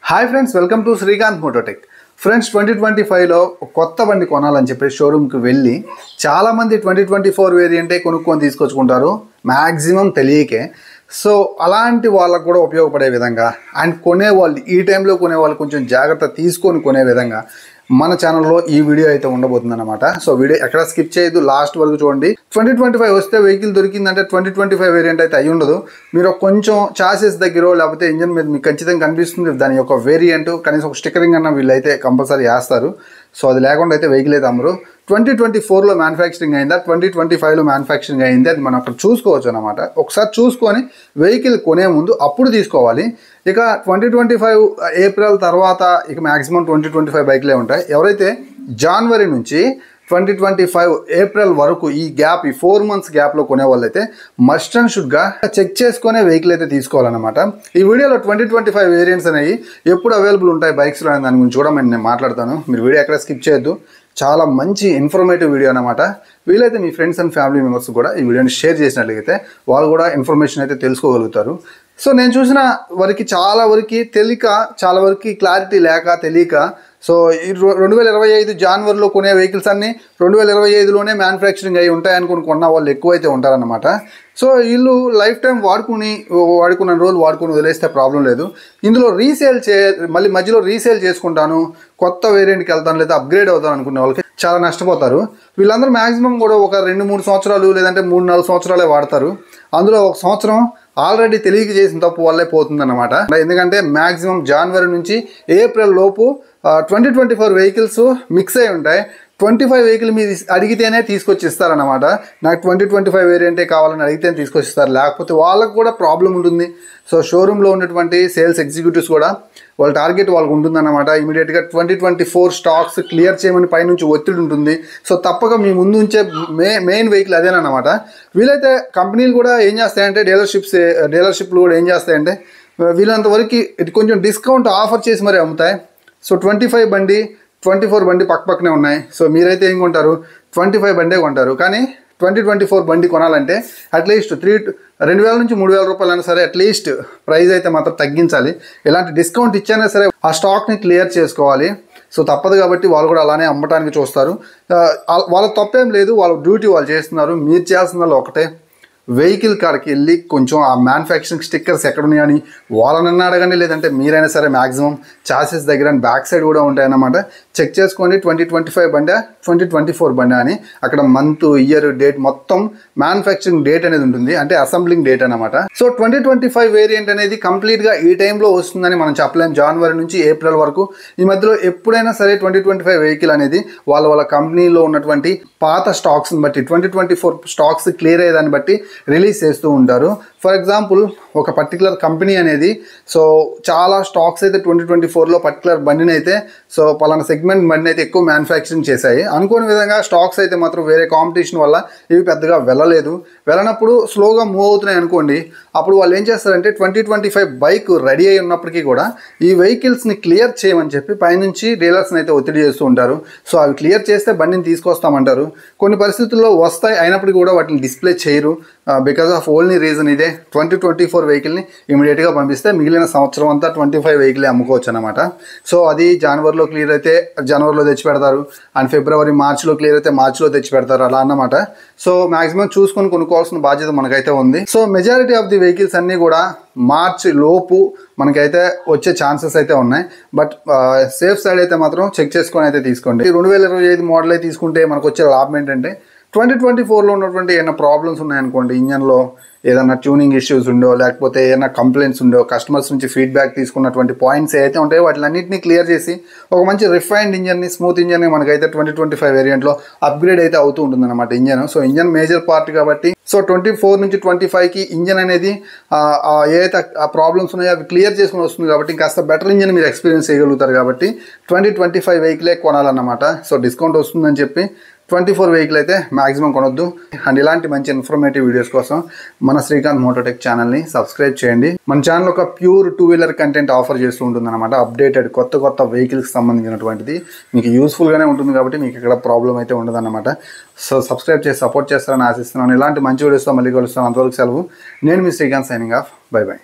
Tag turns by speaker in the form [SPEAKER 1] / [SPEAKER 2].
[SPEAKER 1] Hi friends, welcome to Srikanth Mototech. Friends, 2025లో కొత్త బండి కొనాలని చెప్పి షోరూమ్కి వెళ్ళి చాలామంది 2024 వేరియంటే కొనుక్కొని తీసుకొచ్చుకుంటారు, మ్యాక్సిమం తెలియకే. సో అలాంటి వాళ్ళకు కూడా ఉపయోగపడే విధంగా అండ్ కొనేవాళ్ళు ఈ టైంలో కొనేవాళ్ళు కొంచెం జాగ్రత్త తీసుకొని కొనే విధంగా మన ఛానల్లో ఈ వీడియో అయితే ఉండబోతుంది అనమాట. సో వీడియో ఎక్కడ స్కిప్ చేయొద్దు, లాస్ట్ వరకు చూడండి. 2025 వస్తే వెహికల్ దొరికిందంటే 2025 వేరియంట్ అయితే అయి ఉండదు. మీరు కొంచెం చాసెస్ దగ్గర లేకపోతే ఇంజన్ మీద మీకు ఖచ్చితంగా కనిపిస్తుంది దాని యొక్క వేరియంట్, కనీసం ఒక స్టిక్కరింగ్ అన్న వీళ్ళు అయితే కంపల్సరీ వేస్తారు. సో అది లేకుండా అయితే వెహికల్ అయితే అమ్మరు. 2024లో మ్యానుఫ్యాక్చరింగ్ అయిందా, 2025లో మ్యానుఫ్యాక్చరింగ్ అయింది, అది మనం అక్కడ చూసుకోవచ్చు అనమాట. ఒకసారి చూసుకొని వెహికల్ కొనే ముందు అప్పుడు తీసుకోవాలి. ఇక 2025 ఏప్రిల్ తర్వాత ఇక మ్యాక్సిమం 2025 బైక్లే ఉంటాయి. ఎవరైతే జనవరి నుంచి 2025 ఏప్రిల్ వరకు ఈ 4 మంత్స్ గ్యాప్లో కొనే వాళ్ళైతే మస్ట్ అండ్ షుడ్గా చెక్ చేసుకునే వెహికల్ అయితే తీసుకోవాలన్నమాట. ఈ వీడియోలో 2025 వేరియంట్స్ అనేవి ఎప్పుడు అవైలబుల్ ఉంటాయి బైక్స్లో అనే దాని గురించి కూడా నేను మాట్లాడతాను. మీరు వీడియో ఎక్కడ స్కిప్ చేయొద్దు, చాలా మంచి ఇన్ఫర్మేటివ్ వీడియో అనమాట. వీలైతే మీ ఫ్రెండ్స్ అండ్ ఫ్యామిలీ మెంబర్స్ కూడా ఈ వీడియోని షేర్ చేసినట్లయితే వాళ్ళు కూడా ఇన్ఫర్మేషన్ అయితే తెలుసుకోగలుగుతారు. సో నేను చూసిన వరకు చాలా వరకు తెలియక, చాలా వరకు క్లారిటీ లేక తెలియక, సో ఈ 2025 జనవరిలో కొనే వెహికల్స్ అన్నీ 2025లోనే మ్యానుఫ్యాక్చరింగ్ అయ్యి ఉంటాయనుకుని కొన్న వాళ్ళు ఎక్కువైతే ఉంటారన్నమాట. సో వీళ్ళు లైఫ్ టైం వాడుకున్న రోజులు వాడుకుని వదిలేస్తే ప్రాబ్లం లేదు. ఇందులో మళ్ళీ మధ్యలో రీసేల్ చేసుకుంటాను, కొత్త వేరియంట్కి వెళ్తాను లేదా అప్గ్రేడ్ అవుతాను అనుకునే వాళ్ళకి చాలా నష్టపోతారు. వీళ్ళందరూ మ్యాక్సిమం కూడా ఒక 2-3 సంవత్సరాలు లేదంటే 3-4 సంవత్సరాలే వాడతారు. అందులో ఒక సంవత్సరం ఆల్రెడీ తెలియక చేసిన తప్పు వల్లే పోతుందన్నమాట. ఎందుకంటే మ్యాక్సిమం జనవరి నుంచి ఏప్రిల్ లోపు 2024 వెహికల్స్ మిక్స్ అయి ఉంటాయి. 25 వెహికల్ మీరు అడిగితేనే తీసుకొచ్చి ఇస్తారనమాట. నాకు 2025 వేరియంటే కావాలని అడిగితేనే తీసుకొచ్చి ఇస్తారు, లేకపోతే వాళ్ళకు కూడా ప్రాబ్లం ఉంటుంది. సో షోరూంలో ఉన్నటువంటి సేల్స్ ఎగ్జిక్యూటివ్స్ కూడా వాళ్ళ టార్గెట్ వాళ్ళకు ఉంటుందన్నమాట. ఇమీడియట్గా 2024 స్టాక్స్ క్లియర్ చేయమని పైనుంచి ఒత్తిడి ఉంటుంది. సో తప్పక మీ ముందు ఉంచే మెయిన్ వెహికల్ అదేనమాట. వీలైతే కంపెనీలు కూడా ఏం చేస్తాయంటే డీలర్షిప్లు కూడా ఏం చేస్తాయంటే వీళ్ళంతవరకు కొంచెం డిస్కౌంట్ ఆఫర్ చేసి మరీ అమ్ముతాయి. సో 25 బండి 24 బండి పక్కనే ఉన్నాయి. సో మీరైతే ఏం కొంటారు, 25 బండే కొంటారు. కానీ 2024 బండి కొనాలంటే అట్లీస్ట్ 2,000 నుంచి 3,000 రూపాయలు అయినా సరే అట్లీస్ట్ ప్రైస్ అయితే మాత్రం తగ్గించాలి. ఎలాంటి డిస్కౌంట్ ఇచ్చైనా సరే ఆ స్టాక్ని క్లియర్ చేసుకోవాలి. సో తప్పదు కాబట్టి వాళ్ళు కూడా అలానే అమ్మటానికి చూస్తారు. వాళ్ళ తప్పేం లేదు, వాళ్ళ డ్యూటీ వాళ్ళు చేస్తున్నారు. మీరు చేయాల్సిన ఒకటే, వెహికల్ కాడికి వెళ్ళి కొంచెం ఆ మ్యానుఫ్యాక్చరింగ్ స్టిక్కర్స్ ఎక్కడున్నాయని వాళ్ళనన్నా అడగండి, లేదంటే మీరైనా సరే మ్యాక్సిమం చాసెస్ దగ్గర బ్యాక్ సైడ్ కూడా ఉంటాయన్నమాట. చెక్ చేసుకోండి 2025 బండా 2024 బండా అని. అక్కడ మంత్, ఇయర్, డేట్ మొత్తం మ్యానుఫ్యాక్చరింగ్ డేట్ అనేది ఉంటుంది, అంటే అసెంబ్లింగ్ డేట్ అనమాట. సో 2025 వేరియంట్ అనేది కంప్లీట్గా ఈ టైంలో వస్తుందని మనం చెప్పలేం. జనవరి నుంచి ఏప్రిల్ వరకు ఈ మధ్యలో ఎప్పుడైనా సరే 2025 వెహికల్ అనేది వాళ్ళ కంపెనీలో ఉన్నటువంటి పాత స్టాక్స్ని బట్టి 2024 స్టాక్స్ క్లియర్ అయ్యేదాన్ని బట్టి రిలీజ్ చేస్తూ ఉంటారు. ఫర్ ఎగ్జాంపుల్ ఒక పర్టికులర్ కంపెనీ అనేది సో చాలా స్టాక్స్ అయితే 2024లో పర్టికులర్ బండిని అయితే సో పలానా సెగ్మెంట్ బండిని అయితే ఎక్కువ మ్యానుఫ్యాక్చరింగ్ చేశాయి. అనుకోని విధంగా స్టాక్స్ అయితే మాత్రం వేరే కాంపిటీషన్ వల్ల ఇవి పెద్దగా వెళ్ళనప్పుడు స్లోగా మూవ్ అవుతున్నాయి అనుకోండి. అప్పుడు వాళ్ళు ఏం చేస్తారంటే 2025 బైక్ రెడీ అయి ఉన్నప్పటికీ కూడా ఈ వెహికల్స్ని క్లియర్ చేయమని చెప్పి పైనుంచి డీలర్స్ని అయితే ఒత్తిడి చేస్తూ ఉంటారు. సో అవి క్లియర్ చేస్తే బండిని తీసుకొస్తామంటారు. కొన్ని పరిస్థితుల్లో వస్తాయి, అయినప్పటికీ కూడా వాటిని డిస్ప్లే చేయరు. బికాస్ ఆఫ్ ఓన్లీ రీజన్ ఇదే, 2024 వెహికల్ని ఇమీడియట్గా పంపిస్తే మిగిలిన సంవత్సరం అంతా 25 వెహికలే అమ్ముకోవచ్చు అనమాట. సో అది జనవరిలో క్లియర్ అయితే జనవరిలో తెచ్చి పెడతారు, అండ్ ఫిబ్రవరి, మార్చిలో క్లియర్ అయితే మార్చిలో తెచ్చి పెడతారు, అలా అన్నమాట. సో మ్యాక్సిమం చూసుకొని కొనుక్కోవాల్సిన బాధ్యత మనకైతే ఉంది. So majority of the vehicles అన్నీ కూడా మార్చి లోపు మనకైతే వచ్చే ఛాన్సెస్ అయితే ఉన్నాయి. బట్ సేఫ్ సైడ్ అయితే మాత్రం చెక్ చేసుకొని అయితే తీసుకోండి. 2025 మోడల్ అయితే తీసుకుంటే మనకు వచ్చే లాభం ఏంటంటే 2024లో ఉన్నటువంటి ఏమైనా ప్రాబ్లమ్స్ ఉన్నాయనుకోండి, ఇంజన్లో ఏదైనా ట్యూనింగ్ ఇష్యూస్ ఉండో లేకపోతే ఏదైనా కంప్లైంట్స్ ఉండో, కస్టమర్స్ నుంచి ఫీడ్బ్యాక్ తీసుకున్నటువంటి పాయింట్స్ ఏవైతే ఉంటాయో వాటిలన్నింటినీ క్లియర్ చేసి ఒక మంచి రిఫైన్డ్ ఇంజన్ని, స్మూత్ ఇంజన్ని మనకైతే 2025 వేరియంట్లో అప్గ్రేడ్ అయితే అవుతూ ఉంటుందన్నమాట engine. So engine major part కాబట్టి సో 24 నుంచి 25కి ఇంజన్ అనేది ఏదైతే ఆ ప్రాబ్లమ్స్ ఉన్నాయో అవి క్లియర్ చేసుకుని వస్తుంది కాబట్టి ఇంకాస్త బెటర్ ఇంజన్ మీరు ఎక్స్పీరియన్స్ చేయగలుగుతారు. కాబట్టి 2025 వెహికలే కొనాలన్నమాట. సో డిస్కౌంట్ వస్తుందని చెప్పి 24 వెహికల్ అయితే మ్యాక్సిమం కొనొద్దు. అండ్ ఇలాంటి మంచి ఇన్ఫర్మేటివ్ వీడియోస్ కోసం మన శ్రీకాంత్ మోటోటెక్ ఛానల్ని సబ్స్క్రైబ్ చేయండి. మన ఛానల్ ఒక ప్యూర్ 2-వీలర్ కంటెంట్ ఆఫర్ చేస్తూ ఉంటుంది అనమాట. అప్డేటెడ్ కొత్త వెహికల్స్కి సంబంధించినటువంటిది మీకు యూస్ఫుల్గానే ఉంటుంది కాబట్టి మీకు ఇక్కడ ప్రాబ్లం అయితే ఉండదన్నమాట. సో సబ్స్క్రైబ్ చేసి సపోర్ట్ చేస్తారని ఆశిస్తున్నాను. ఇలాంటి మంచి వీడియోస్తో మళ్ళీ కలుస్తాను. అంతవరకు సెలవు. నేను మీ Srikanth, signing off. Bye by.